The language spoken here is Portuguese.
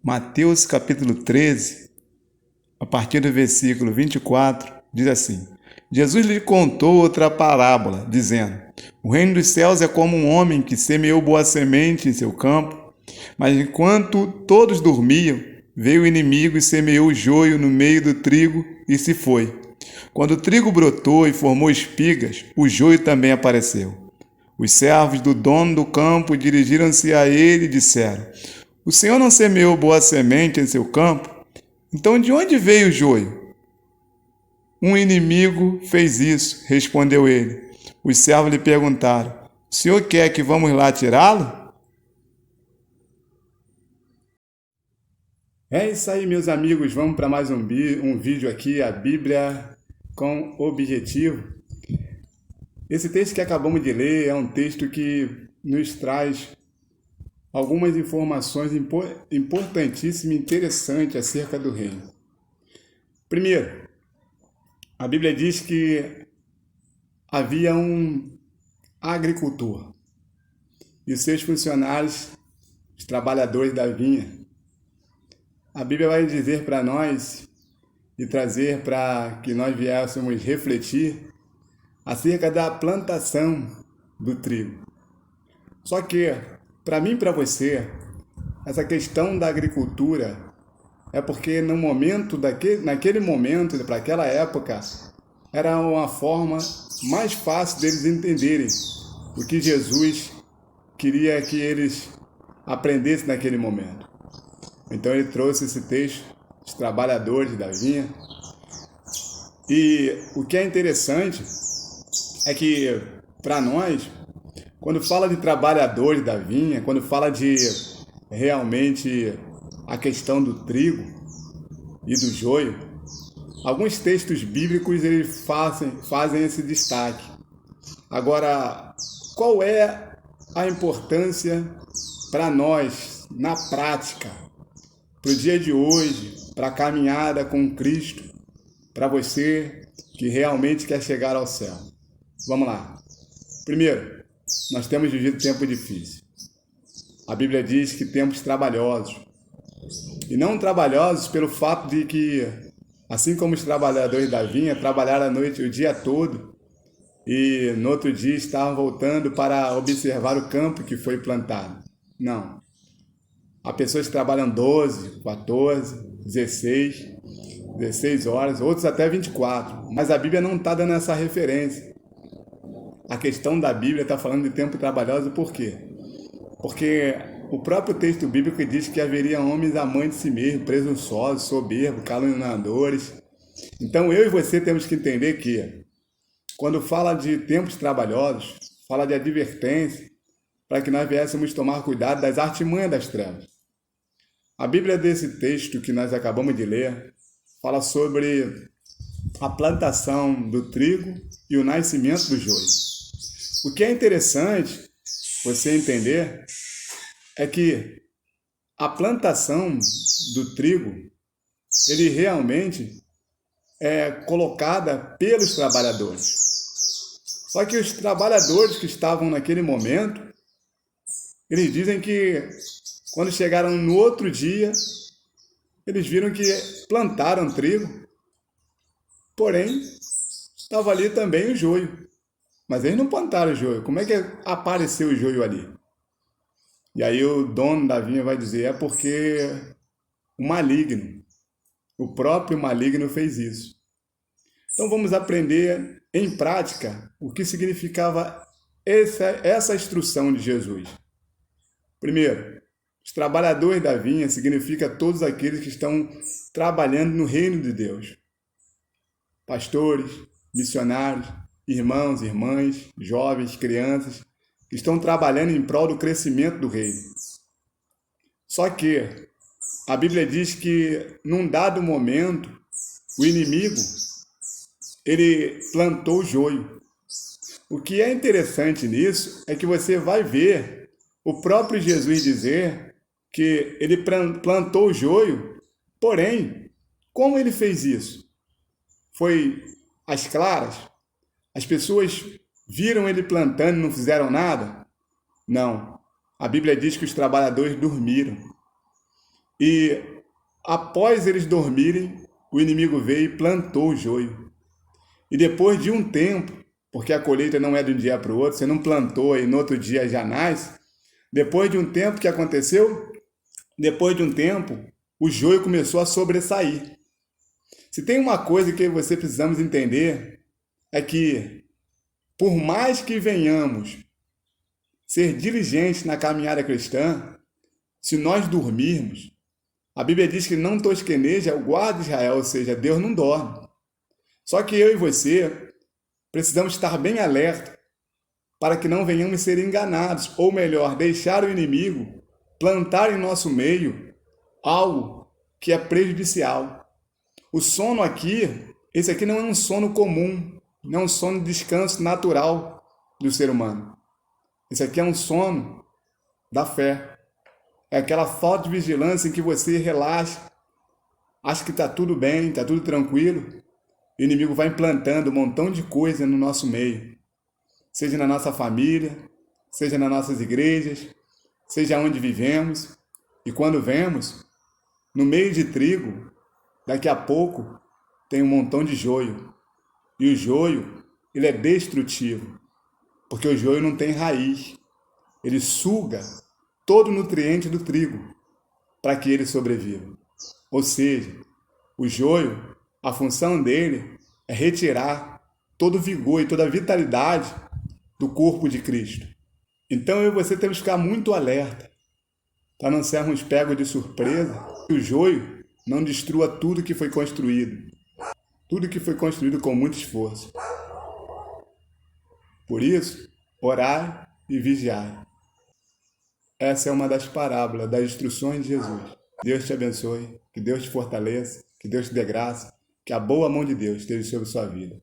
Mateus capítulo 13, a partir do versículo 24, diz assim: Jesus lhe contou outra parábola, dizendo: O reino dos céus é como um homem que semeou boa semente em seu campo, mas enquanto todos dormiam, veio o inimigo e semeou o joio no meio do trigo e se foi. Quando o trigo brotou e formou espigas, o joio também apareceu. Os servos do dono do campo dirigiram-se a ele e disseram: O senhor não semeou boa semente em seu campo? Então de onde veio o joio? Um inimigo fez isso, respondeu ele. Os servos lhe perguntaram: O senhor quer que vamos lá tirá-lo? É isso aí, meus amigos. Vamos para mais um vídeo aqui, a Bíblia com objetivo. Esse texto que acabamos de ler é um texto que nos traz algumas informações importantíssimas e interessantes acerca do reino. Primeiro, a Bíblia diz que havia um agricultor e seus funcionários, os trabalhadores da vinha. A Bíblia vai dizer para nós e trazer para que nós viéssemos refletir acerca da plantação do trigo. Só que, para mim e para você, essa questão da agricultura é porque naquele momento, para aquela época, era uma forma mais fácil deles entenderem o que Jesus queria que eles aprendessem naquele momento. Então ele trouxe esse texto, os trabalhadores da vinha. E o que é interessante é que, para nós, quando fala de trabalhadores da vinha, quando fala de realmente a questão do trigo e do joio, alguns textos bíblicos eles fazem esse destaque. Agora, qual é a importância para nós, na prática, para o dia de hoje, para a caminhada com Cristo, para você que realmente quer chegar ao céu? Vamos lá. Primeiro, nós temos vivido tempo difícil. A Bíblia diz que tempos trabalhosos. E não trabalhosos pelo fato de que, assim como os trabalhadores da vinha, trabalharam a noite, o dia todo, e no outro dia estavam voltando para observar o campo que foi plantado. Não. Há pessoas que trabalham 12, 14, 16 horas, outros até 24. Mas a Bíblia não está dando essa referência. A questão da Bíblia está falando de tempo trabalhoso por quê? Porque o próprio texto bíblico diz que haveria homens amantes de si mesmos, presunçosos, soberbos, caluniadores. Então eu e você temos que entender que, quando fala de tempos trabalhosos, fala de advertência, para que nós viéssemos tomar cuidado das artimanhas das trevas. A Bíblia desse texto que nós acabamos de ler fala sobre a plantação do trigo e o nascimento do joio. O que é interessante você entender é que a plantação do trigo, ele realmente é colocada pelos trabalhadores. Só que os trabalhadores que estavam naquele momento, eles dizem que quando chegaram no outro dia, eles viram que plantaram trigo, porém, estava ali também o joio. Mas eles não plantaram o joio. Como é que apareceu o joio ali? E aí o dono da vinha vai dizer, é porque o maligno, o próprio maligno fez isso. Então vamos aprender em prática o que significava essa instrução de Jesus. Primeiro, os trabalhadores da vinha significa todos aqueles que estão trabalhando no reino de Deus. Pastores, missionários, irmãos, irmãs, jovens, crianças, que estão trabalhando em prol do crescimento do reino. Só que a Bíblia diz que, num dado momento, o inimigo, ele plantou o joio. O que é interessante nisso é que você vai ver o próprio Jesus dizer que ele plantou o joio, porém, como ele fez isso? Foi às claras? As pessoas viram ele plantando e não fizeram nada? Não. A Bíblia diz que os trabalhadores dormiram. E após eles dormirem, o inimigo veio e plantou o joio. E depois de um tempo, porque a colheita não é de um dia para o outro, você não plantou e no outro dia já nasce. Depois de um tempo, o que aconteceu? Depois de um tempo, o joio começou a sobressair. Se tem uma coisa que você precisamos entender, é que por mais que venhamos ser diligentes na caminhada cristã, se nós dormirmos, a Bíblia diz que não tosqueneja o guarda de Israel, ou seja, Deus não dorme. Só que eu e você precisamos estar bem alerta para que não venhamos ser enganados, ou melhor, deixar o inimigo plantar em nosso meio algo que é prejudicial. O sono aqui, esse aqui não é um sono comum, não é um sono de descanso natural do ser humano. Esse aqui é um sono da fé. É aquela falta de vigilância em que você relaxa, acha que está tudo bem, está tudo tranquilo, e o inimigo vai implantando um montão de coisa no nosso meio. Seja na nossa família, seja nas nossas igrejas, seja onde vivemos. E quando vemos, no meio de trigo, daqui a pouco tem um montão de joio. E o joio, ele é destrutivo, porque o joio não tem raiz. Ele suga todo o nutriente do trigo para que ele sobreviva. Ou seja, o joio, a função dele é retirar todo o vigor e toda a vitalidade do corpo de Cristo. Então eu e você temos que ficar muito alerta para não sermos pegos de surpresa que o joio não destrua tudo que foi construído. Tudo que foi construído com muito esforço. Por isso, orai e vigiai. Essa é uma das parábolas, das instruções de Jesus. Deus te abençoe, que Deus te fortaleça, que Deus te dê graça, que a boa mão de Deus esteja sobre sua vida.